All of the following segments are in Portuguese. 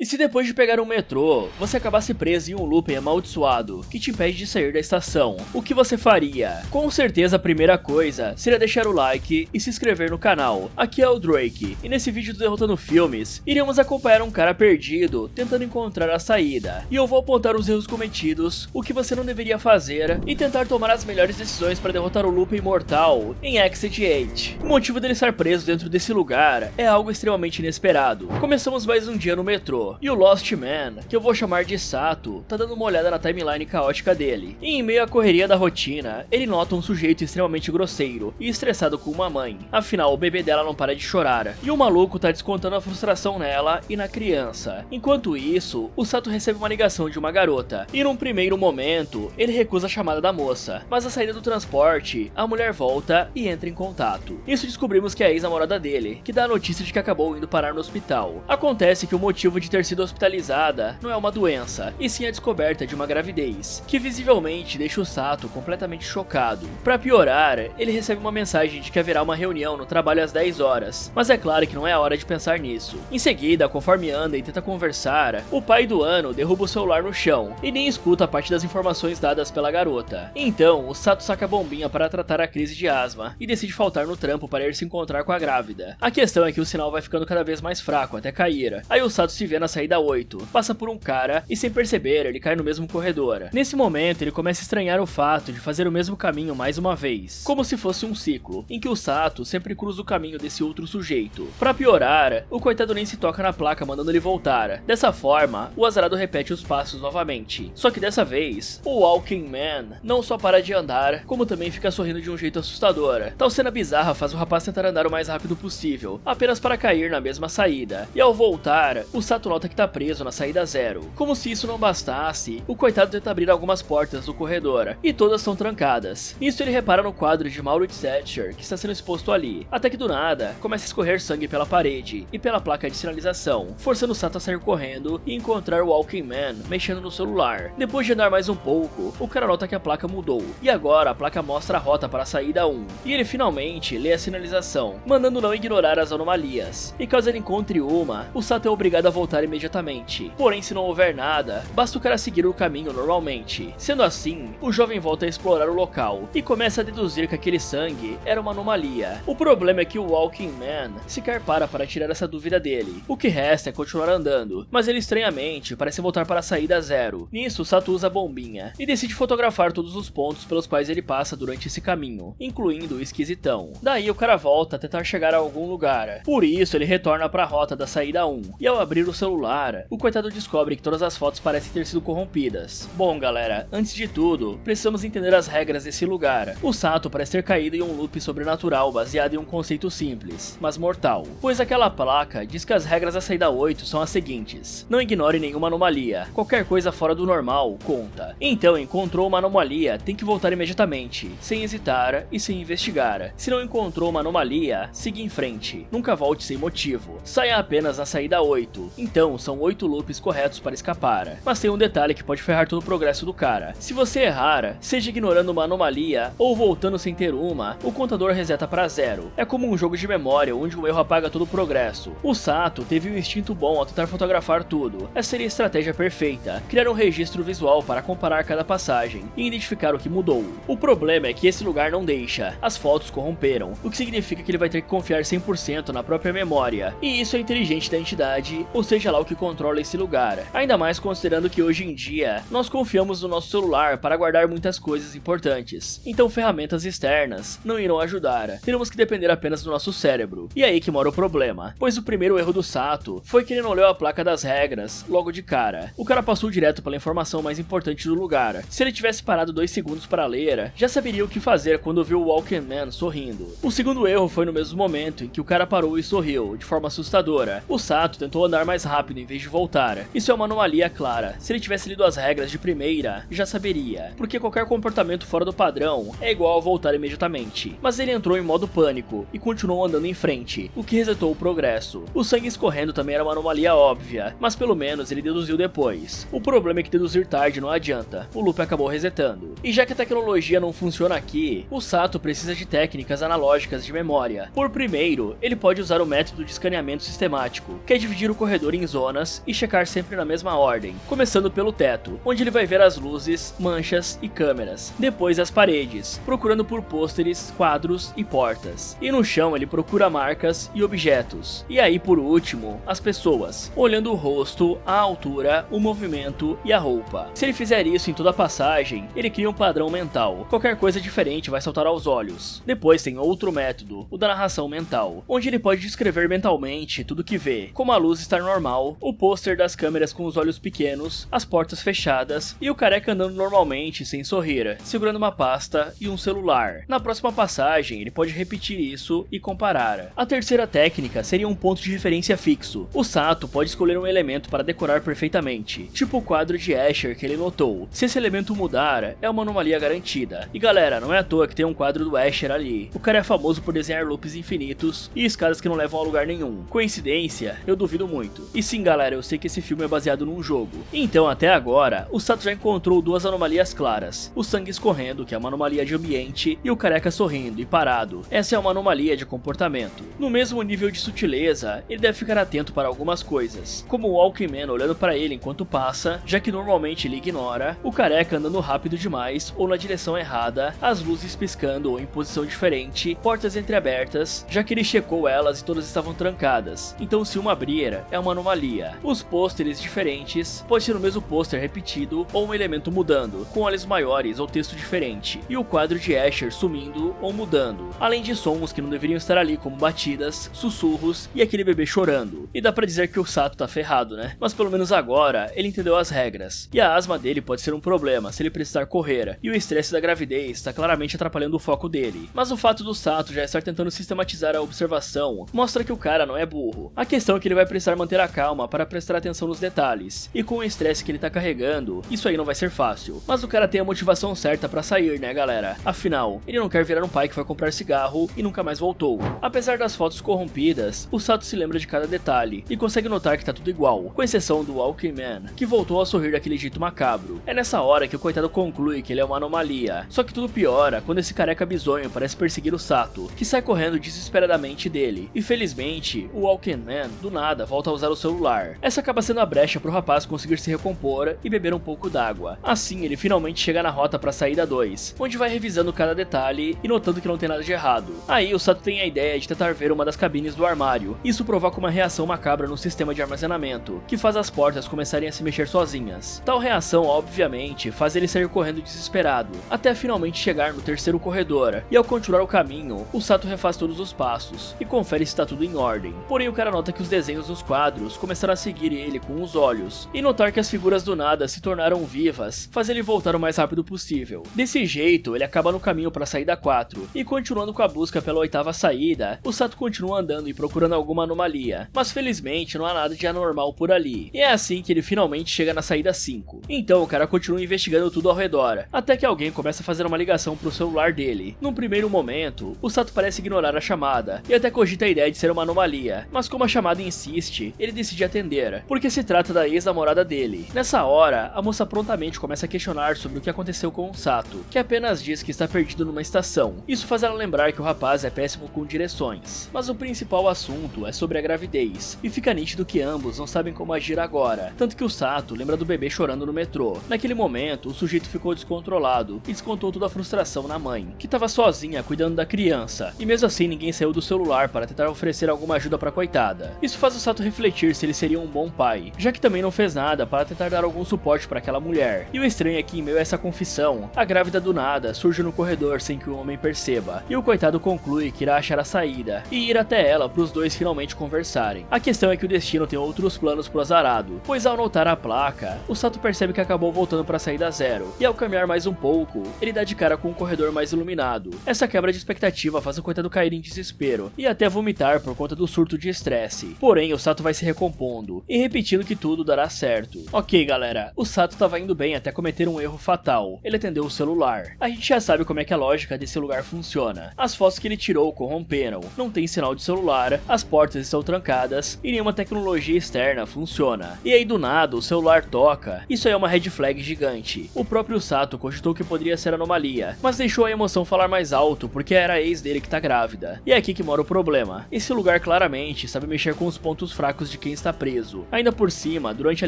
se depois de pegar um metrô, você acabasse preso em um looping amaldiçoado que te impede de sair da estação, o que você faria? Com certeza a primeira coisa seria deixar o like e se inscrever no canal. Aqui é o Drake, e nesse vídeo do Derrotando Filmes, iremos acompanhar um cara perdido tentando encontrar a saída. E eu vou apontar os erros cometidos, o que você não deveria fazer, e tentar tomar as melhores decisões para derrotar o looping mortal em Exit 8. O motivo dele estar preso dentro desse lugar é algo extremamente inesperado. Começamos mais um dia no metrô, e o Lost Man, que eu vou chamar de Sato, tá dando uma olhada na timeline caótica dele. E em meio à correria da rotina, ele nota um sujeito extremamente grosseiro e estressado com uma mãe. Afinal, o bebê dela não para de chorar, e o maluco tá descontando a frustração nela e na criança. Enquanto isso, o Sato recebe uma ligação de uma garota, e num primeiro momento, ele recusa a chamada da moça, mas à saída do transporte, a mulher volta e entra em contato. Isso descobrimos que é a ex-namorada dele, que dá a notícia de que acabou indo parar no hospital. Acontece que o motivo de ter sido hospitalizada não é uma doença, e sim a descoberta de uma gravidez, que visivelmente deixa o Sato completamente chocado. Pra piorar, ele recebe uma mensagem de que haverá uma reunião no trabalho às 10 horas, mas é claro que não é a hora de pensar nisso. Em seguida, conforme anda e tenta conversar, o pai do ano derruba o celular no chão, e nem escuta a parte das informações dadas pela garota. Então, o Sato saca a bombinha para tratar a crise de asma, e decide faltar no trampo para ir se encontrar com a grávida. A questão é que o sinal vai ficando cada vez mais fraco até cair. Aí o Sato se vê na saída 8, passa por um cara e sem perceber ele cai no mesmo corredor. Nesse momento ele começa a estranhar o fato de fazer o mesmo caminho mais uma vez, como se fosse um ciclo, em que o Sato sempre cruza o caminho desse outro sujeito. Pra piorar, o coitado nem se toca na placa mandando ele voltar. Dessa forma, o azarado repete os passos novamente. Só que dessa vez, o Walking Man não só para de andar, como também fica sorrindo de um jeito assustador. Tal cena bizarra faz o rapaz tentar andar o mais rápido possível, apenas para cair na mesma saída. E ao voltar, o Sato nota que tá preso na saída 0. Como se isso não bastasse, o coitado tenta abrir algumas portas do corredor, e todas são trancadas. Nisso ele repara no quadro de Maurits Thatcher, que está sendo exposto ali, até que do nada, começa a escorrer sangue pela parede, e pela placa de sinalização, forçando o Sato a sair correndo e encontrar o Walking Man mexendo no celular. Depois de andar mais um pouco, o cara nota que a placa mudou, e agora a placa mostra a rota para a saída 1, e ele finalmente lê a sinalização, mandando não ignorar as anomalias, e caso ele encontre uma, o Sato é obrigado a voltar imediatamente. Porém, se não houver nada, basta o cara seguir o caminho normalmente. Sendo assim, o jovem volta a explorar o local, e começa a deduzir que aquele sangue era uma anomalia. O problema é que o Walking Man sequer para tirar essa dúvida dele. O que resta é continuar andando, mas ele estranhamente parece voltar para a saída 0. Nisso, o Sato usa a bombinha, e decide fotografar todos os pontos pelos quais ele passa durante esse caminho, incluindo o esquisitão. Daí o cara volta a tentar chegar a algum lugar. Por isso ele retorna para a rota da saída 1, e ao abrir o celular, o coitado descobre que todas as fotos parecem ter sido corrompidas. Bom galera, antes de tudo, precisamos entender as regras desse lugar. O Sato parece ter caído em um loop sobrenatural baseado em um conceito simples, mas mortal, pois aquela placa diz que as regras da saída 8 são as seguintes: não ignore nenhuma anomalia, qualquer coisa fora do normal conta. Então encontrou uma anomalia, tem que voltar imediatamente, sem hesitar e sem investigar. Se não encontrou uma anomalia, siga em frente, nunca volte sem motivo, saia apenas na saída 8, então são 8 loops corretos para escapar. Mas tem um detalhe que pode ferrar todo o progresso do cara: se você errar, seja ignorando uma anomalia ou voltando sem ter uma, o contador reseta para 0. É como um jogo de memória onde um erro apaga todo o progresso. O Sato teve um instinto bom ao tentar fotografar tudo. Essa seria a estratégia perfeita: criar um registro visual para comparar cada passagem e identificar o que mudou. O problema é que esse lugar não deixa, as fotos corromperam, o que significa que ele vai ter que confiar 100% na própria memória, e isso é inteligente da entidade, ou seja lá o que controla esse lugar, ainda mais considerando que hoje em dia nós confiamos no nosso celular para guardar muitas coisas importantes, então ferramentas externas não irão ajudar, teremos que depender apenas do nosso cérebro. E aí que mora o problema, pois o primeiro erro do Sato foi que ele não leu a placa das regras logo de cara. O cara passou direto pela informação mais importante do lugar. Se ele tivesse parado 2 segundos para ler, já saberia o que fazer quando viu o Walking Man sorrindo. O segundo erro foi no mesmo momento em que o cara parou e sorriu, de forma assustadora. O Sato tentou andar mais rápido em vez de voltar. Isso é uma anomalia clara. Se ele tivesse lido as regras de primeira, já saberia, porque qualquer comportamento fora do padrão é igual a voltar imediatamente. Mas ele entrou em modo pânico e continuou andando em frente, o que resetou o progresso. O sangue escorrendo também era uma anomalia óbvia, mas pelo menos ele deduziu depois. O problema é que deduzir tarde não adianta, o loop acabou resetando. E já que a tecnologia não funciona aqui, o Sato precisa de técnicas analógicas de memória. Por primeiro, ele pode usar o método de escaneamento sistemático, que é dividir o corredor em zonas zonas e checar sempre na mesma ordem, começando pelo teto, onde ele vai ver as luzes, manchas e câmeras, depois as paredes, procurando por pôsteres, quadros e portas, e no chão ele procura marcas e objetos, e aí por último, as pessoas, olhando o rosto, a altura, o movimento e a roupa. Se ele fizer isso em toda a passagem, ele cria um padrão mental, qualquer coisa diferente vai saltar aos olhos. Depois tem outro método, o da narração mental, onde ele pode descrever mentalmente tudo que vê, como a luz estar normal, o pôster das câmeras com os olhos pequenos, as portas fechadas e o careca andando normalmente sem sorrir, segurando uma pasta e um celular. Na próxima passagem, ele pode repetir isso e comparar. A terceira técnica seria um ponto de referência fixo. O Sato pode escolher um elemento para decorar perfeitamente, tipo o quadro de Escher que ele notou. Se esse elemento mudar, é uma anomalia garantida. E galera, não é à toa que tem um quadro do Escher ali. O cara é famoso por desenhar loops infinitos e escadas que não levam a lugar nenhum. Coincidência? Eu duvido muito. E sim galera, eu sei que esse filme é baseado num jogo. Então até agora, o Sato já encontrou duas anomalias claras. O sangue escorrendo, que é uma anomalia de ambiente, e o careca sorrindo e parado. Essa é uma anomalia de comportamento. No mesmo nível de sutileza, ele deve ficar atento para algumas coisas, como o Walkman olhando para ele enquanto passa, já que normalmente ele ignora, o careca andando rápido demais ou na direção errada, as luzes piscando ou em posição diferente, portas entreabertas, já que ele checou elas e todas estavam trancadas, então se uma abrir, é uma anomalia. Os pôsteres diferentes, pode ser o mesmo pôster repetido ou um elemento mudando, com olhos maiores ou texto diferente, e o quadro de Escher sumindo ou mudando, além de sons que não deveriam estar ali como batidas, sussurros e aquele bebê chorando. E dá pra dizer que o Sato tá ferrado, né? Mas pelo menos agora ele entendeu as regras, e a asma dele pode ser um problema se ele precisar correr, e o estresse da gravidez está claramente atrapalhando o foco dele. Mas o fato do Sato já estar tentando sistematizar a observação mostra que o cara não é burro. A questão é que ele vai precisar manter a calma para prestar atenção nos detalhes, e com o estresse que ele tá carregando, isso aí não vai ser fácil. Mas o cara tem a motivação certa pra sair, né galera? Afinal, ele não quer virar um pai que vai comprar cigarro e nunca mais voltou. Apesar das fotos corrompidas, o Sato se lembra de cada detalhe e consegue notar que tá tudo igual, com exceção do Walkman, que voltou a sorrir daquele jeito macabro. É nessa hora que o coitado conclui que ele é uma anomalia. Só que tudo piora quando esse careca bizonho parece perseguir o Sato, que sai correndo desesperadamente dele. E felizmente, o Walkman do nada volta a usar o celular. Essa acaba sendo a brecha pro rapaz conseguir se recompor e beber um pouco d'água. Assim, ele finalmente chega na rota pra saída 2, onde vai revisando cada detalhe e notando que não tem nada de errado. Aí o Sato tem a ideia de tentar ver uma das cabines do armário. Isso provoca uma reação macabra no sistema de armazenamento, que faz as portas começarem a se mexer sozinhas. Tal reação, obviamente, faz ele sair correndo desesperado, até finalmente chegar no terceiro corredor, e ao continuar o caminho, o Sato refaz todos os passos, e confere se está tudo em ordem. Porém o cara nota que os desenhos nos quadros começaram a seguir ele com os olhos, e notar que as figuras do nada se tornaram vivas, faz ele voltar o mais rápido possível. Desse jeito, ele acaba no caminho para a saída 4, e continuando com a busca pela oitava saída, o Sato continua andando e procurando alguma anomalia, mas felizmente não há nada de anormal por ali. E é assim que ele finalmente chega na saída 5. Então o cara continua investigando tudo ao redor, até que alguém começa a fazer uma ligação pro celular dele. Num primeiro momento, o Sato parece ignorar a chamada, e até cogita a ideia de ser uma anomalia, mas como a chamada insiste, ele decide atender, porque se trata da ex-namorada dele. Nessa hora, a moça prontamente começa a questionar sobre o que aconteceu com o Sato, que apenas diz que está perdido numa estação. Isso faz ela lembrar que o rapaz é péssimo com direções, mas o principal assunto é sobre a gravidez, e fica nítido que ambos não sabem como agir agora, tanto que o Sato lembra do bebê chorando no metrô. Naquele momento, o sujeito ficou descontrolado e descontou toda a frustração na mãe, que estava sozinha cuidando da criança, e mesmo assim ninguém saiu do celular para tentar oferecer alguma ajuda pra coitada. Isso faz o Sato refletir se ele seria um bom pai, já que também não fez nada para tentar dar algum suporte para aquela mulher. E o estranho é que em meio a essa confissão, a grávida do nada surge no corredor sem que o homem perceba, e o coitado conclui que irá achar a saída e ir até ela para os dois finalmente conversarem. A questão é que o destino tem outros planos pro azarado, pois ao notar a placa, o Sato percebe que acabou voltando para a saída 0, e ao caminhar mais um pouco, ele dá de cara com um corredor mais iluminado. Essa quebra de expectativa faz o coitado cair em desespero e até vomitar por conta do surto de estresse. Porém, o Sato vai se recompondo e repetindo que tudo dará certo. Ok galera, o Sato estava indo bem até cometer um erro fatal. Ele atendeu o celular. A gente já sabe como é que a lógica desse lugar funciona. As fotos que ele tirou corromperam, não tem sinal de celular, as portas estão trancadas e nenhuma tecnologia externa funciona. E aí do nada o celular toca. Isso aí é uma red flag gigante. O próprio Sato cogitou que poderia ser anomalia, mas deixou a emoção falar mais alto porque era a ex dele que tá grávida. E é aqui que mora o problema. Esse lugar claramente sabe mexer com os pontos fracos de quem está preso. Ainda por cima, durante a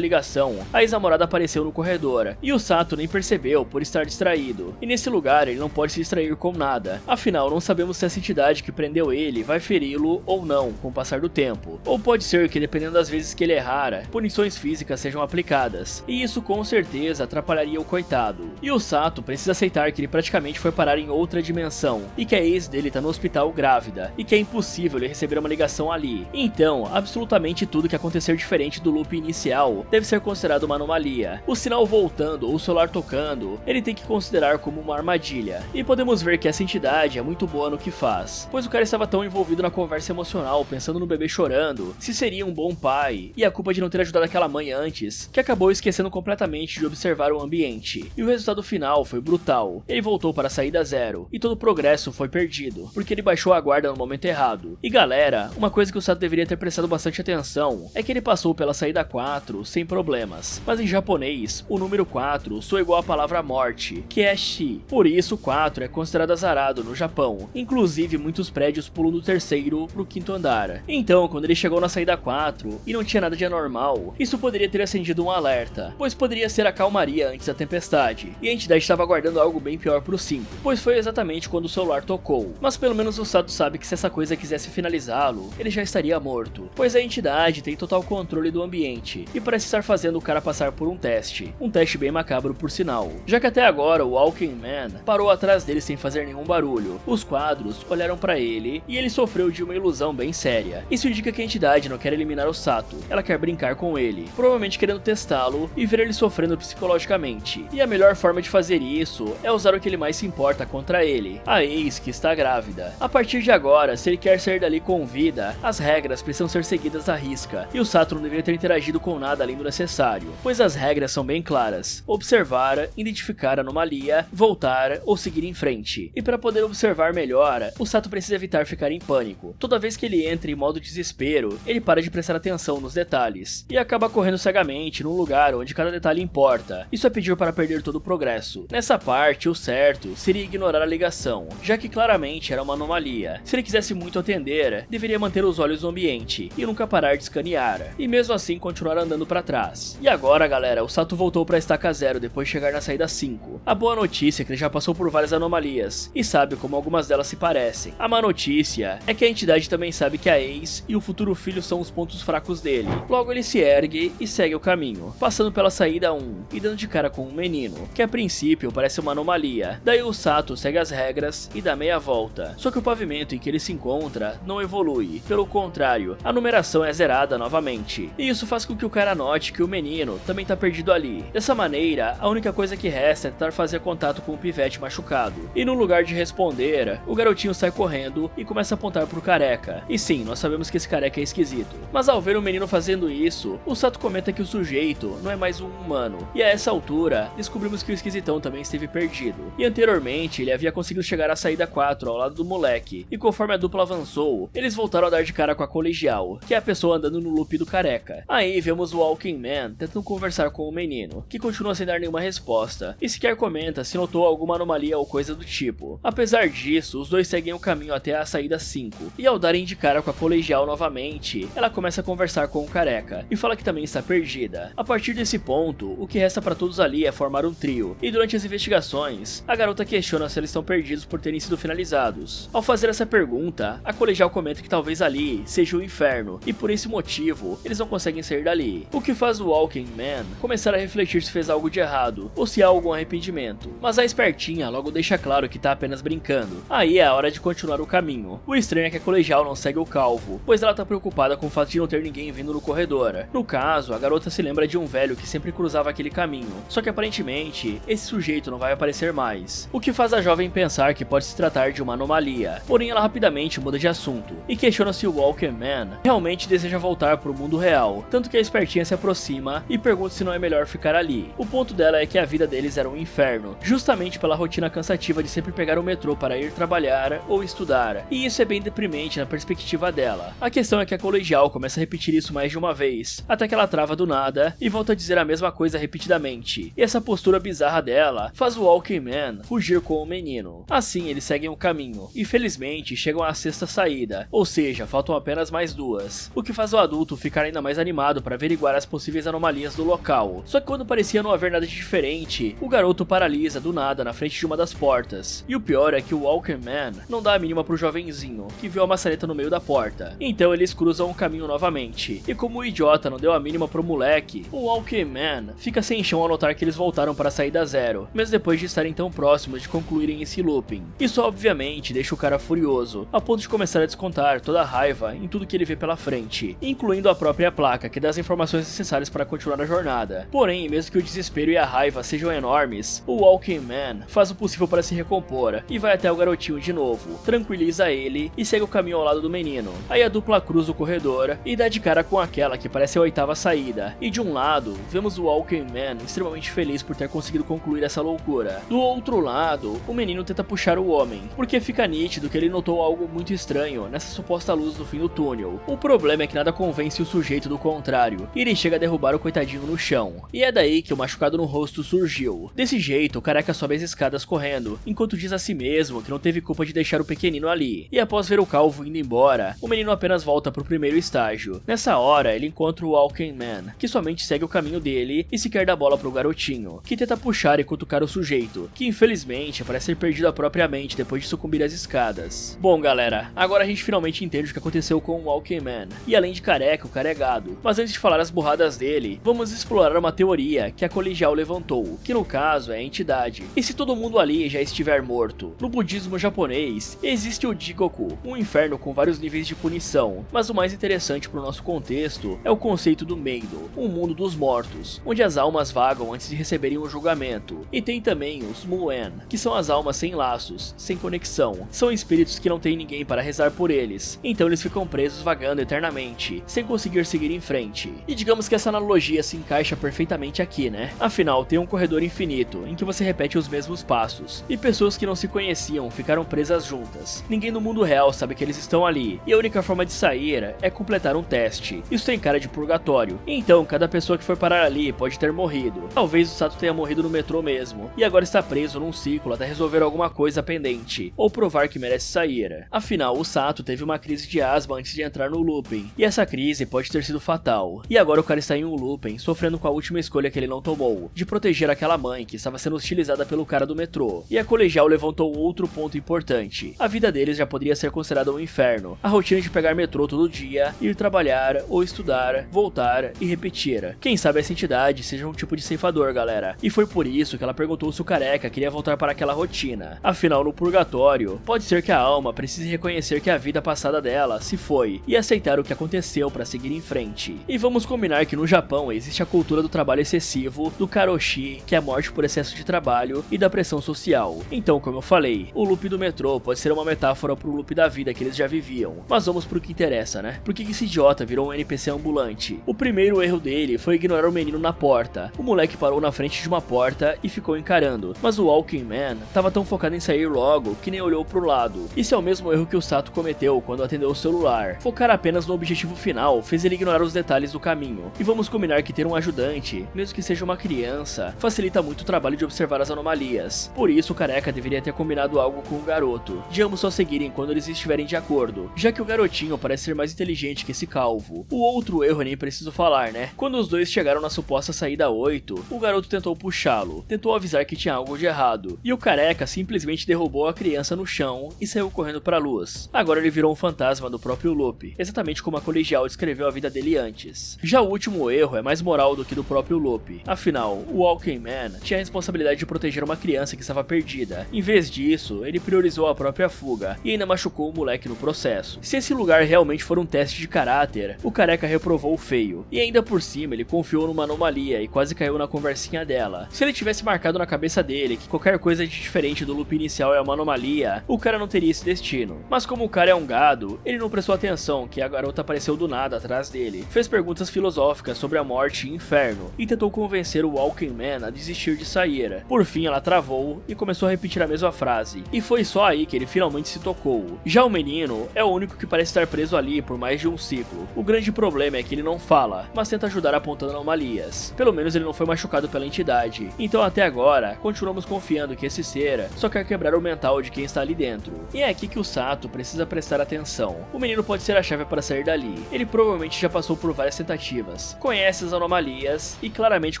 ligação, a ex-namorada apareceu no corredor, e o Sato nem percebeu por estar distraído. E nesse lugar ele não pode se distrair com nada, afinal não sabemos se essa entidade que prendeu ele vai feri-lo ou não com o passar do tempo. Ou pode ser que dependendo das vezes que ele errar, punições físicas sejam aplicadas, e isso com certeza atrapalharia o coitado. E o Sato precisa aceitar que ele praticamente foi parar em outra dimensão, e que a ex dele tá no hospital grávida, e que é impossível ele receber uma ligação ali. Então, absolutamente tudo que acontecer diferente do loop inicial deve ser considerado uma anomalia. O sinal voltando ou o celular tocando, ele tem que considerar como uma armadilha. E podemos ver que essa entidade é muito boa no que faz, pois o cara estava tão envolvido na conversa emocional, pensando no bebê chorando, se seria um bom pai, e a culpa de não ter ajudado aquela mãe antes, que acabou esquecendo completamente de observar o ambiente. E o resultado final foi brutal. Ele voltou para a saída 0, e todo o progresso foi perdido, porque ele baixou a guarda no momento errado. E galera, uma coisa que o Sato deveria ter prestado bastante atenção é que ele passou pela saída 4 sem problemas, mas em japonês, o número 4 soa igual a palavra morte, que é Shi. Por isso, 4 é considerado azarado no Japão. Inclusive, muitos prédios pulam do 3º pro 5º andar. Então, quando ele chegou na saída 4 e não tinha nada de anormal, isso poderia ter acendido um alerta, pois poderia ser a calmaria antes da tempestade, e a entidade estava aguardando algo bem pior pro 5, pois foi exatamente quando o celular tocou. Mas pelo menos o Sato sabe que se essa coisa quisesse finalizá-lo, ele já estaria morto, pois a entidade tem total controle do ambiente, e parece estar fazendo o cara passar por um teste bem macabro por sinal, já que até agora o Walking Man parou atrás dele sem fazer nenhum barulho. Os quadros olharam pra ele e ele sofreu de uma ilusão bem séria. Isso indica que a entidade não quer eliminar o Sato, ela quer brincar com ele, provavelmente querendo testá-lo e ver ele sofrendo psicologicamente. E a melhor forma de fazer isso é usar o que ele mais se importa contra ele, a ex que está grávida. A partir de agora, se ele quer sair dali com vida, as regras precisam ser seguidas à risca, e o Sato não deveria ter interagido com nada além do necessário, pois as regras são bem claras: observar, identificar a anomalia, voltar ou seguir em frente. E para poder observar melhor, o Sato precisa evitar ficar em pânico. Toda vez que ele entra em modo desespero, ele para de prestar atenção nos detalhes, e acaba correndo cegamente num lugar onde cada detalhe importa. Isso é pedir para perder todo o progresso. Nessa parte, o certo seria ignorar a ligação, já que claramente era uma anomalia. Se ele quisesse muito atender, deveria manter os olhos no ambiente e nunca parar de escanear, e mesmo assim continuar andando para trás. E agora galera, o Sato voltou para a estaca 0 depois de chegar na saída 5. A boa notícia é que ele já passou por várias anomalias, e sabe como algumas delas se parecem. A má notícia é que a entidade também sabe que a ex e o futuro filho são os pontos fracos dele. Logo ele se ergue e segue o caminho, passando pela saída 1 e dando de cara com um menino, que a princípio parece uma anomalia. Daí o Sato segue as regras e dá meia volta, só que o pavimento em que ele se encontra não evolui, pelo contrário, a numeração é zerada novamente, e isso faz com que o cara note que o menino também tá perdido ali. Dessa maneira, a única coisa que resta é tentar fazer contato com o pivete machucado, e no lugar de responder, o garotinho sai correndo e começa a apontar pro careca. E sim, nós sabemos que esse careca é esquisito, mas ao ver o menino fazendo isso, o Sato comenta que o sujeito não é mais um humano, e a essa altura, descobrimos que o esquisitão também esteve perdido, e anteriormente ele havia conseguido chegar à saída 4 ao lado do moleque, e conforme a dupla avançou, eles voltaram a dar de cara com a colegial, que é a pessoa andando no loop do careca. Aí vemos o Walking Man tentando conversar com o menino, que continua sem dar nenhuma resposta, e sequer comenta se notou alguma anomalia ou coisa do tipo. Apesar disso, os dois seguem o caminho até a saída 5, e ao darem de cara com a colegial novamente, ela começa a conversar com o careca, e fala que também está perdida. A partir desse ponto, o que resta para todos ali é formar um trio, e durante as investigações, a garota questiona se eles estão perdidos por terem sido finalizados. Ao fazer essa pergunta, a colegial comenta que talvez ali seja o inferno, e por esse motivo, eles não conseguem sair dali. O que faz o Walking Man começar a refletir se fez algo de errado, ou se há algum arrependimento. Mas a espertinha logo deixa claro que tá apenas brincando. Aí é a hora de continuar o caminho. O estranho é que a colegial não segue o calvo, pois ela tá preocupada com o fato de não ter ninguém vindo no corredor. No caso, a garota se lembra de um velho que sempre cruzava aquele caminho, só que aparentemente, esse sujeito não vai aparecer mais. O que faz a jovem pensar que pode se tratar de uma anomalia, porém ela rapidamente muda de assunto, e questiona se o Walking Man realmente deseja voltar pro mundo real, tanto que a espertinha se aproxima e pergunta se não é melhor ficar ali. O ponto dela é que a vida deles era um inferno, justamente pela rotina cansativa de sempre pegar o metrô para ir trabalhar ou estudar, e isso é bem deprimente na perspectiva dela. A questão é que a colegial começa a repetir isso mais de uma vez, até que ela trava do nada e volta a dizer a mesma coisa repetidamente, e essa postura bizarra dela faz o Walking Man fugir com o menino. Assim eles seguem o caminho, e felizmente chegam à sexta saída, ou seja, faltam apenas mais duas, o que faz o adulto garoto ficar ainda mais animado para averiguar as possíveis anomalias do local. Só que quando parecia não haver nada de diferente, o garoto paralisa do nada na frente de uma das portas. E o pior é que o Walkman não dá a mínima pro jovenzinho, que viu a maçaneta no meio da porta. Então eles cruzam o caminho novamente. E como o idiota não deu a mínima pro moleque, o Walkman fica sem chão ao notar que eles voltaram para a saída zero, mesmo depois de estarem tão próximos de concluírem esse looping. Isso obviamente deixa o cara furioso, a ponto de começar a descontar toda a raiva em tudo que ele vê pela frente, incluindo a própria placa que dá as informações necessárias para continuar a jornada. Porém, mesmo que o desespero e a raiva sejam enormes, o Walkman faz o possível para se recompor e vai até o garotinho de novo, tranquiliza ele e segue o caminho ao lado do menino. Aí a dupla cruza o corredor e dá de cara com aquela que parece a oitava saída, e de um lado, vemos o Walkman extremamente feliz por ter conseguido concluir essa loucura. Do outro lado, o menino tenta puxar o homem, porque fica nítido que ele notou algo muito estranho nessa suposta luz no fim do túnel. O problema é que nada convence o sujeito do contrário, e ele chega a derrubar o coitadinho no chão. E é daí que o machucado no rosto surgiu. Desse jeito, o careca sobe as escadas correndo, enquanto diz a si mesmo que não teve culpa de deixar o pequenino ali. E após ver o calvo indo embora, o menino apenas volta pro primeiro estágio. Nessa hora, ele encontra o Walkman, que somente segue o caminho dele e sequer dá bola pro garotinho, que tenta puxar e cutucar o sujeito, que infelizmente parece ter perdido a própria mente depois de sucumbir às escadas. Bom galera, agora a gente finalmente entende o que aconteceu com o Walkman, e além de careca, o cara é gado. Mas antes de falar as burradas dele, vamos explorar uma teoria que a colegial levantou, que no caso é a entidade. E se todo mundo ali já estiver morto? No budismo japonês, existe o Jikoku, um inferno com vários níveis de punição, mas o mais interessante para o nosso contexto é o conceito do Meido, um mundo dos mortos, onde as almas vagam antes de receberem um julgamento. E tem também os Muen, que são as almas sem laços, sem conexão. São espíritos que não tem ninguém para rezar por eles, então eles ficam presos vagando eternamente, sem conseguir seguir em frente. E digamos que essa analogia se encaixa perfeitamente aqui, né? Afinal, tem um corredor infinito, em que você repete os mesmos passos, e pessoas que não se conheciam ficaram presas juntas. Ninguém no mundo real sabe que eles estão ali, e a única forma de sair é completar um teste. Isso tem cara de purgatório. Então, cada pessoa que for parar ali pode ter morrido. Talvez o Sato tenha morrido no metrô mesmo, e agora está preso num ciclo até resolver alguma coisa pendente, ou provar que merece sair. Afinal, o Sato teve uma crise de asma antes de entrar no looping, e essa crise pode ter sido fatal. E agora o cara está em um looping, sofrendo com a última escolha que ele não tomou, de proteger aquela mãe que estava sendo hostilizada pelo cara do metrô. E a colegial levantou outro ponto importante. A vida deles já poderia ser considerada um inferno. A rotina de pegar metrô todo dia, ir trabalhar ou estudar, voltar e repetir. Quem sabe essa entidade seja um tipo de ceifador, galera. E foi por isso que ela perguntou se o careca queria voltar para aquela rotina. Afinal, no purgatório, pode ser que a alma precise reconhecer que a vida passada dela se foi e aceitar o que aconteceu para seguir em frente. E vamos combinar que no Japão existe a cultura do trabalho excessivo, do karoshi, que é a morte por excesso de trabalho, e da pressão social. Então, como eu falei, o loop do metrô pode ser uma metáfora pro loop da vida que eles já viviam. Mas vamos pro que interessa, né? Por que esse idiota virou um NPC ambulante? O primeiro erro dele foi ignorar o menino na porta. O moleque parou na frente de uma porta e ficou encarando, mas o Walkman tava tão focado em sair logo que nem olhou pro lado. Isso é o mesmo erro que o Sato cometeu quando atendeu o celular. Focar apenas no objetivo final fez ele ignorar os detalhes do caminho. E vamos combinar que ter um ajudante, mesmo que seja uma criança, facilita muito o trabalho de observar as anomalias. Por isso o careca deveria ter combinado algo com o garoto, de ambos só seguirem quando eles estiverem de acordo, já que o garotinho parece ser mais inteligente que esse calvo. O outro erro nem preciso falar, né? Quando os dois chegaram na suposta saída 8, o garoto tentou puxá-lo, tentou avisar que tinha algo de errado, e o careca simplesmente derrubou a criança no chão e saiu correndo pra luz. Agora ele virou um fantasma do próprio loop, exatamente como a colegial descreveu a vida dele antes. Já o último erro é mais moral do que do próprio loop. Afinal, o Walkman tinha a responsabilidade de proteger uma criança que estava perdida. Em vez disso, ele priorizou a própria fuga e ainda machucou o moleque no processo. Se esse lugar realmente for um teste de caráter, o careca reprovou feio. E ainda por cima, ele confiou numa anomalia e quase caiu na conversinha dela. Se ele tivesse marcado na cabeça dele que qualquer coisa de diferente do loop inicial é uma anomalia, o cara não teria esse destino. Mas como o cara é um gado, ele não prestou atenção que a garota apareceu do nada atrás dele, fez perguntas filosóficas sobre a morte e inferno, e tentou convencer o Walkman a desistir de sair. Por fim, ela travou e começou a repetir a mesma frase, e foi só aí que ele finalmente se tocou. Já o menino é o único que parece estar preso ali por mais de um ciclo. O grande problema é que ele não fala, mas tenta ajudar apontando anomalias. Pelo menos ele não foi machucado pela entidade. Então até agora, continuamos confiando que esse ser só quer quebrar o mental de quem está ali dentro. E é aqui que o Sato precisa prestar atenção. O menino pode ser a chave para sair dali. Ele provavelmente já passou por várias tentativas, conhece as anomalias e claramente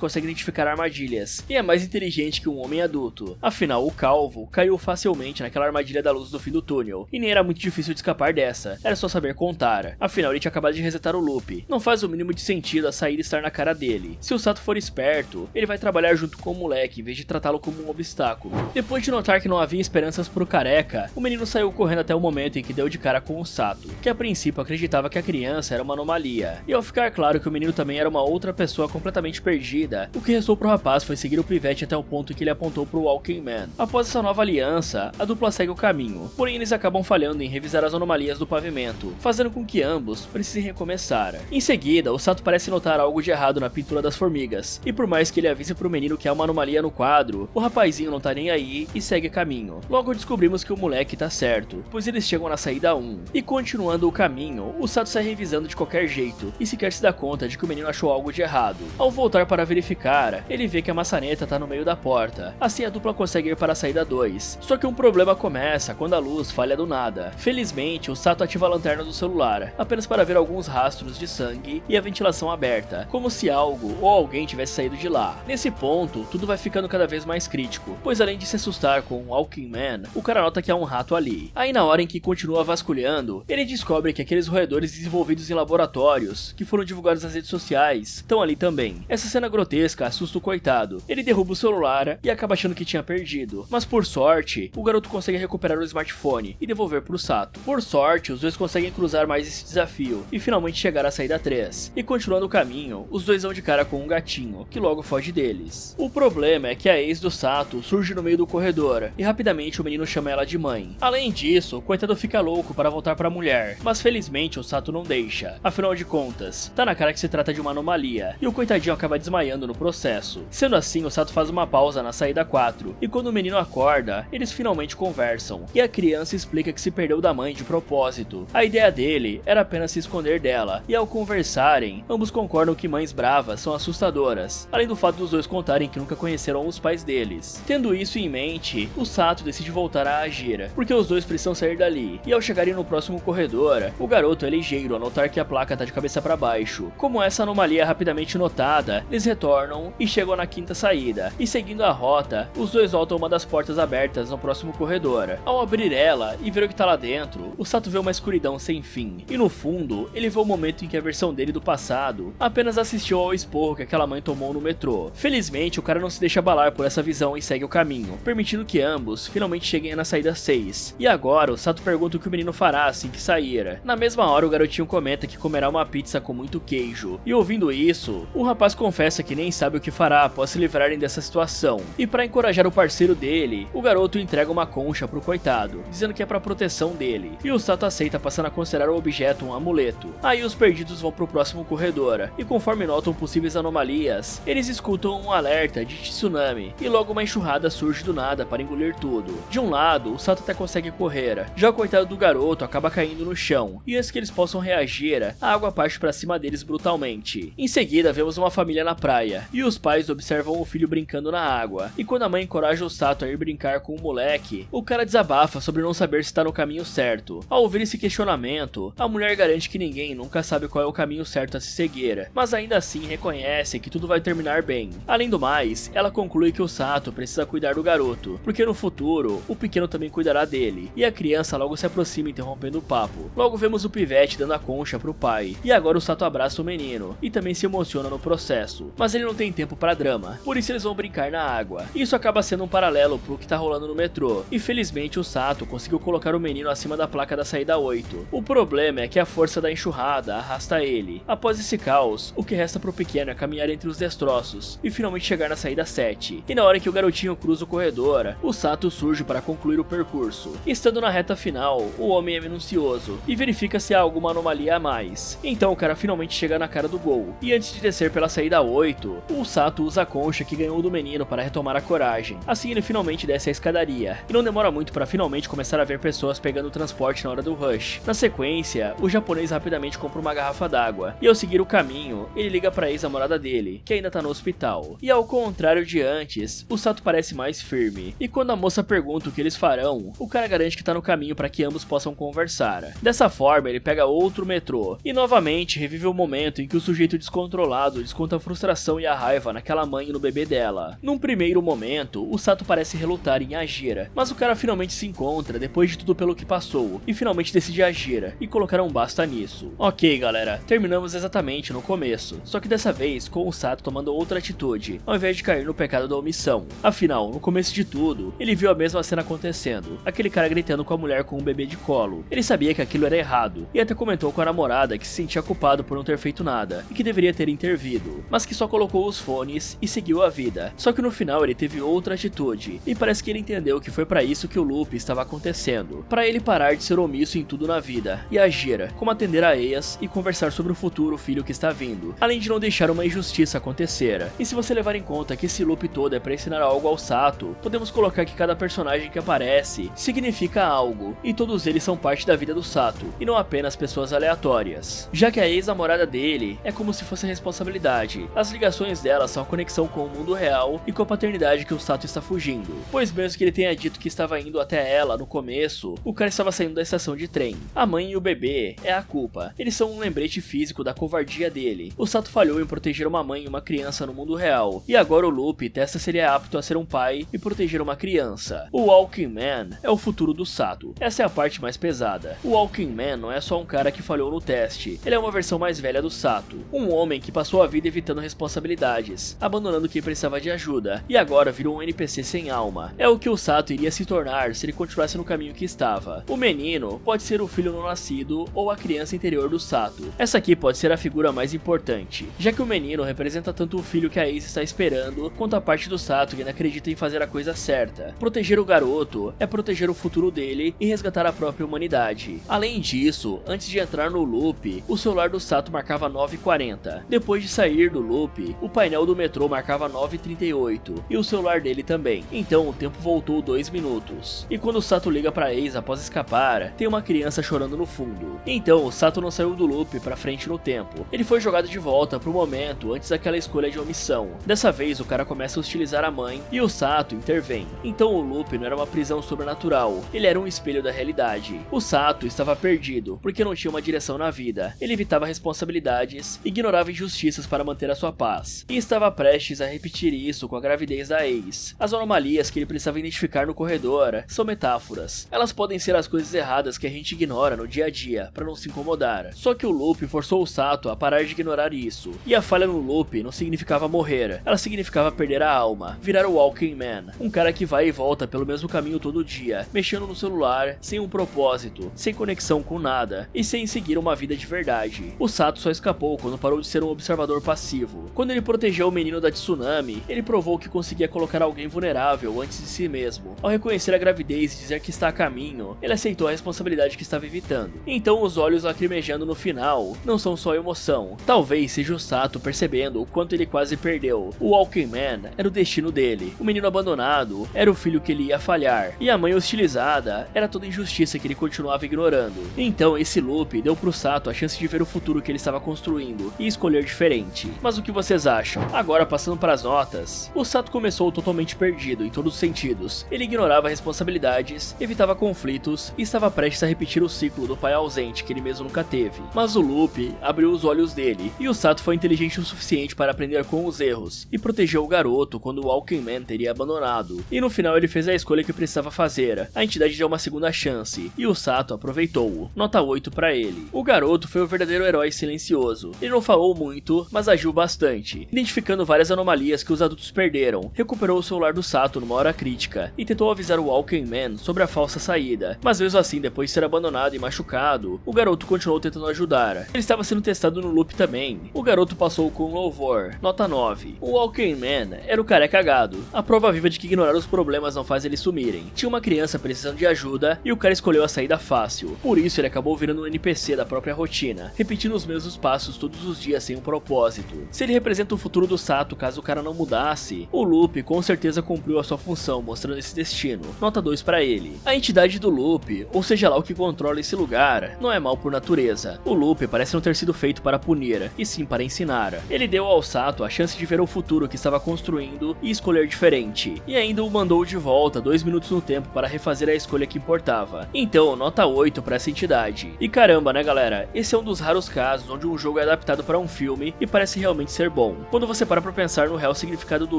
consegue identificar armadilhas, e é mais inteligente que um homem adulto. Afinal, o calvo caiu facilmente naquela armadilha da luz do fim do túnel, e nem era muito difícil de escapar dessa, era só saber contar. Afinal, ele tinha acabado de resetar o loop. Não faz o mínimo de sentido a saída estar na cara dele. Se o Sato for esperto, ele vai trabalhar junto com o moleque em vez de tratá-lo como um obstáculo. Depois de notar que não havia esperanças pro careca, o menino saiu correndo até o momento em que deu de cara com o Sato, que a princípio acreditava que a criança era uma anomalia. E ao ficar claro que o menino também era uma outra pessoa completamente perdida, o que restou pro rapaz foi seguir o pivete até o ponto em que ele apontou pro Walking Man. Após essa nova aliança, a dupla segue o caminho, porém eles acabam falhando em revisar as anomalias do pavimento, fazendo com que ambos precisem recomeçar. Em seguida, o Sato parece notar algo de errado na pintura das formigas, e por mais que ele avise pro menino que há uma anomalia no quadro, o rapazinho não tá nem aí e segue caminho. Logo descobrimos que o moleque tá certo, pois eles chegam na saída 1, e continuando o caminho, o Sato sai revisando de qualquer jeito, e sequer se dá conta de que o menino achou algo de errado. Ao voltar para verificar, ele vê que a maçaneta tá no meio da porta, assim a dupla consegue ir para a saída 2, só que um problema começa quando a luz falha do nada. Felizmente, o Sato ativa a lanterna do celular, apenas para ver alguns rastros de sangue e a ventilação aberta, como se algo ou alguém tivesse saído de lá. Nesse ponto, tudo vai ficando cada vez mais crítico, pois além de se assustar com o Walking Man, o cara nota que há um rato ali. Aí na hora em que continua vasculhando, ele descobre que aqueles roedores desenvolvidos em laboratórios, que foram divulgados nas redes sociais, estão ali também. Essa cena grotesca assusta o coitado. Ele derruba o celular e acaba achando que tinha perdido, mas por sorte, o garoto consegue recuperar o smartphone e devolver pro Sato. Por sorte, os dois conseguem cruzar mais esse desafio e finalmente chegar à saída 3. E continuando o caminho, os dois dão de cara com um gatinho, que logo foge deles. O problema é que a ex do Sato surge no meio do corredor, e rapidamente o menino chama ela de mãe. Além disso, o coitado fica louco para voltar pra mulher, mas felizmente o Sato não deixa. Afinal de contas, tá na cara que se trata de uma anomalia, e o coitadinho acaba desmaiando no processo. Sendo assim, o Sato faz uma pausa na saída 4, e quando o menino acorda, eles finalmente conversam, e a criança explica que se perdeu da mãe de propósito. A ideia dele era apenas se esconder dela, e ao conversarem, ambos concordam que mães bravas são assustadoras, além do fato dos dois contarem que nunca conheceram os pais deles. Tendo isso em mente, o Sato decide voltar a agir, porque os dois precisam sair dali, e ao chegarem no próximo corredor, o garoto é ligeiro ao notar que a placa tá de cabeça para baixo. Como essa anomalia é rapidamente notada, eles retornam e chegam na quinta saída, e seguindo a rota, os dois voltam uma das portas abertas no próximo corredor. Ao abrir ela e ver o que tá lá dentro, o Sato vê uma escuridão sem fim, e no fundo, ele vê o momento em que a versão dele do passado apenas assistiu ao esporro que aquela mãe tomou no metrô. Felizmente, o cara não se deixa abalar por essa visão e segue o caminho, permitindo que ambos finalmente cheguem na saída 6. E agora, o Sato pergunta o que o menino fará assim que sair. Na mesma hora, o garotinho comenta que comerá uma pizza com muito queijo, e ouvindo isso, o rapaz confessa que nem sabe o que fará após se livrarem dessa situação. E para encorajar o parceiro dele, o garoto entrega uma concha pro coitado, dizendo que é pra proteção dele, e o Sato aceita, passando a considerar o objeto um amuleto. Aí os perdidos vão pro próximo corredor, e conforme notam possíveis anomalias, eles escutam um alerta de tsunami, e logo uma enxurrada surge do nada para engolir tudo. De um lado, o Sato até consegue correr, já o coitado do garoto acaba caindo no chão, e antes que eles possam reagir, a água parte para cima deles brutalmente. Em seguida, vemos uma família na praia, e os pais observam o filho brincando na água, e quando a mãe encoraja o Sato a ir brincar com o moleque, o cara desabafa sobre não saber se está no caminho certo. Ao ouvir esse questionamento, a mulher garante que ninguém nunca sabe qual é o caminho certo a se seguir, mas ainda assim reconhece que tudo vai terminar bem. Além do mais, ela conclui que o Sato precisa cuidar do garoto, porque no futuro, o pequeno também cuidará dele, e a criança logo se aproxima interrompendo o papo. Logo vemos o pivete dando a concha pro pai, e agora o Sato abraça o menino, e também se emociona no processo, mas ele não tem tempo para drama, por isso eles vão brincar na água. Isso acaba sendo um paralelo pro que tá rolando no metrô, e felizmente o Sato conseguiu colocar o menino acima da placa da saída 8. O problema é que a força da enxurrada arrasta ele. Após esse caos, o que resta pro pequeno é caminhar entre os destroços, e finalmente chegar na saída 7. E na hora que o garotinho cruza o corredor, o Sato surge para concluir o percurso. Estando na reta final, o homem é minucioso, e verifica se há alguma anomalia a mais. Então o cara finalmente chega na cara do gol, e antes de descer pela saída 8, o Sato usa a concha que ganhou do menino para retomar a coragem. Assim ele finalmente desce a escadaria, e não demora muito para finalmente começar a ver pessoas pegando o transporte na hora do rush. Na sequência, o japonês rapidamente compra uma garrafa d'água, e ao seguir o caminho, ele liga para a ex-namorada dele, que ainda tá no hospital. E ao contrário de antes, o Sato parece mais firme, e quando a moça pergunta o que eles farão, o cara garante que tá no caminho para que ambos possam conversar. Dessa forma, ele pega outro metrô, metrô. E novamente revive o momento em que o sujeito descontrolado desconta a frustração e a raiva naquela mãe e no bebê dela. Num primeiro momento, o Sato parece relutar em agir, mas o cara finalmente se encontra depois de tudo pelo que passou, e finalmente decide agir, e colocar um basta nisso. Ok galera, terminamos exatamente no começo, só que dessa vez com o Sato tomando outra atitude, ao invés de cair no pecado da omissão. Afinal, no começo de tudo, ele viu a mesma cena acontecendo, aquele cara gritando com a mulher com um bebê de colo. Ele sabia que aquilo era errado, e até comentou com a namorada que se sentia culpado por não ter feito nada, e que deveria ter intervido, mas que só colocou os fones e seguiu a vida. Só que no final ele teve outra atitude, e parece que ele entendeu que foi para isso que o loop estava acontecendo, para ele parar de ser omisso em tudo na vida, e agir, como atender a ex e conversar sobre o futuro filho que está vindo, além de não deixar uma injustiça acontecer. E se você levar em conta que esse loop todo é para ensinar algo ao Sato, podemos colocar que cada personagem que aparece significa algo, e todos eles são parte da vida do Sato, e não apenas pessoas aleatórias. Já que a ex-namorada dele é como se fosse a responsabilidade, as ligações dela são a conexão com o mundo real e com a paternidade que o Sato está fugindo, pois mesmo que ele tenha dito que estava indo até ela no começo, o cara estava saindo da estação de trem. A mãe e o bebê é a culpa, eles são um lembrete físico da covardia dele. O Sato falhou em proteger uma mãe e uma criança no mundo real, e agora o loop testa se ele é apto a ser um pai e proteger uma criança. O Walking Man é o futuro do Sato, essa é a parte mais pesada. O Walking Man não é só um cara que falhou no teste, ele é uma versão mais velha do Sato, um homem que passou a vida evitando responsabilidades, abandonando quem precisava de ajuda, e agora virou um NPC sem alma. É o que o Sato iria se tornar se ele continuasse no caminho que estava. O menino pode ser o filho não nascido ou a criança interior do Sato. Essa aqui pode ser a figura mais importante, já que o menino representa tanto o filho que a Ace está esperando, quanto a parte do Sato que ainda acredita em fazer a coisa certa. Proteger o garoto é proteger o futuro dele e resgatar a própria humanidade. Além disso, antes de entrar no loop, o celular do Sato marcava 9h40. Depois de sair do loop, o painel do metrô marcava 9h38 e o celular dele também. Então o tempo voltou 2 minutos. E quando o Sato liga pra Ace após escapar, tem uma criança chorando no fundo. Então o Sato não saiu do loop pra frente no tempo. Ele foi jogado de volta pro momento antes daquela escolha de omissão. Dessa vez o cara começa a hostilizar a mãe e o Sato intervém. Então o loop não era uma prisão sobrenatural, ele era um espelho da realidade. O Sato estava perdido porque não tinha uma direção na vida. Ele evitava responsabilidades, ignorava injustiças para manter a sua paz, e estava prestes a repetir isso com a gravidez da ex. As anomalias que ele precisava identificar no corredor são metáforas. Elas podem ser as coisas erradas que a gente ignora no dia a dia para não se incomodar. Só que o loop forçou o Sato a parar de ignorar isso. E a falha no loop não significava morrer, ela significava perder a alma, virar o Walking Man, um cara que vai e volta pelo mesmo caminho todo dia, mexendo no celular, sem um propósito, sem conexão com nada e sem seguir uma vida de verdade. O Sato só escapou quando parou de ser um observador passivo. Quando ele protegeu o menino da tsunami, ele provou que conseguia colocar alguém vulnerável antes de si mesmo. Ao reconhecer a gravidez e dizer que está a caminho, ele aceitou a responsabilidade que estava evitando. Então os olhos lacrimejando no final não são só emoção, talvez seja o Sato percebendo o quanto ele quase perdeu. O Walking Man era o destino dele, o menino abandonado era o filho que ele ia falhar, e a mãe hostilizada era toda a injustiça que ele continuava ignorando. Então esse loop deu pro Sato a chance de ver o futuro que ele estava construindo e escolher diferente. Mas o que vocês acham? Agora passando para as notas, o Sato começou totalmente perdido em todos os sentidos. Ele ignorava responsabilidades, evitava conflitos e estava prestes a repetir o ciclo do pai ausente que ele mesmo nunca teve. Mas o loop abriu os olhos dele, e o Sato foi inteligente o suficiente para aprender com os erros e protegeu o garoto quando o Walking Man teria abandonado. E no final ele fez a escolha que precisava fazer. A entidade deu uma segunda chance e o Sato aproveitou-o. Nota 8 para ele. O garoto foi o verdadeiro herói silencioso. Ele não falou muito, mas agiu bastante, identificando várias anomalias que os adultos perderam. Recuperou o celular do Sato numa hora crítica e tentou avisar o Walking Man sobre a falsa saída. Mas mesmo assim, depois de ser abandonado e machucado, o garoto continuou tentando ajudar. Ele estava sendo testado no loop também. O garoto passou com louvor. Nota 9. O Walking Man era o cara cagado, a prova viva de que ignorar os problemas não faz eles sumirem. Tinha uma criança precisando de ajuda e o cara escolheu a saída fácil. Por isso ele acabou virando um NPC da própria rotina, repetindo os mesmos passos todos os dias sem um propósito. Se ele representa o futuro do Sato caso o cara não mudasse, o loop com certeza cumpriu a sua função mostrando esse destino. Nota 2 para ele. A entidade do loop, ou seja lá o que controla esse lugar, não é mal por natureza. O loop parece não ter sido feito para punir, e sim para ensinar. Ele deu ao Sato a chance de ver o futuro que estava construindo e escolher diferente, e ainda o mandou de volta 2 minutos no tempo para refazer a escolha que importava. Então, nota 8 para essa entidade. E caramba, né galera? galera, esse é um dos raros casos onde um jogo é adaptado para um filme e parece realmente ser bom. Quando você para pra pensar no real significado do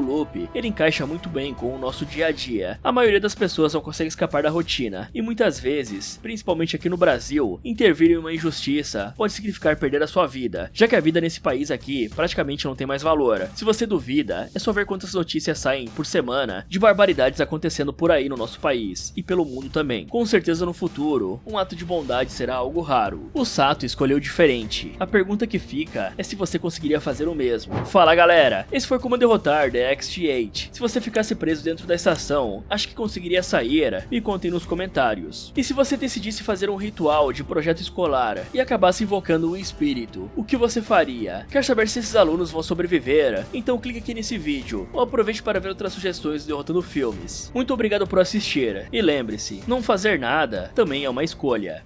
loop, ele encaixa muito bem com o nosso dia a dia. A maioria das pessoas não consegue escapar da rotina, e muitas vezes, principalmente aqui no Brasil, intervir em uma injustiça pode significar perder a sua vida, já que a vida nesse país aqui praticamente não tem mais valor. Se você duvida, é só ver quantas notícias saem por semana de barbaridades acontecendo por aí no nosso país, e pelo mundo também. Com certeza no futuro, um ato de bondade será algo raro. O Sato escolheu diferente. A pergunta que fica é se você conseguiria fazer o mesmo. Fala galera, esse foi como derrotar The XT8. Se você ficasse preso dentro da estação, acho que conseguiria sair? Me contem nos comentários. E se você decidisse fazer um ritual de projeto escolar e acabasse invocando um espírito, o que você faria? Quer saber se esses alunos vão sobreviver? Então clique aqui nesse vídeo, ou aproveite para ver outras sugestões derrotando filmes. Muito obrigado por assistir, e lembre-se, não fazer nada também é uma escolha.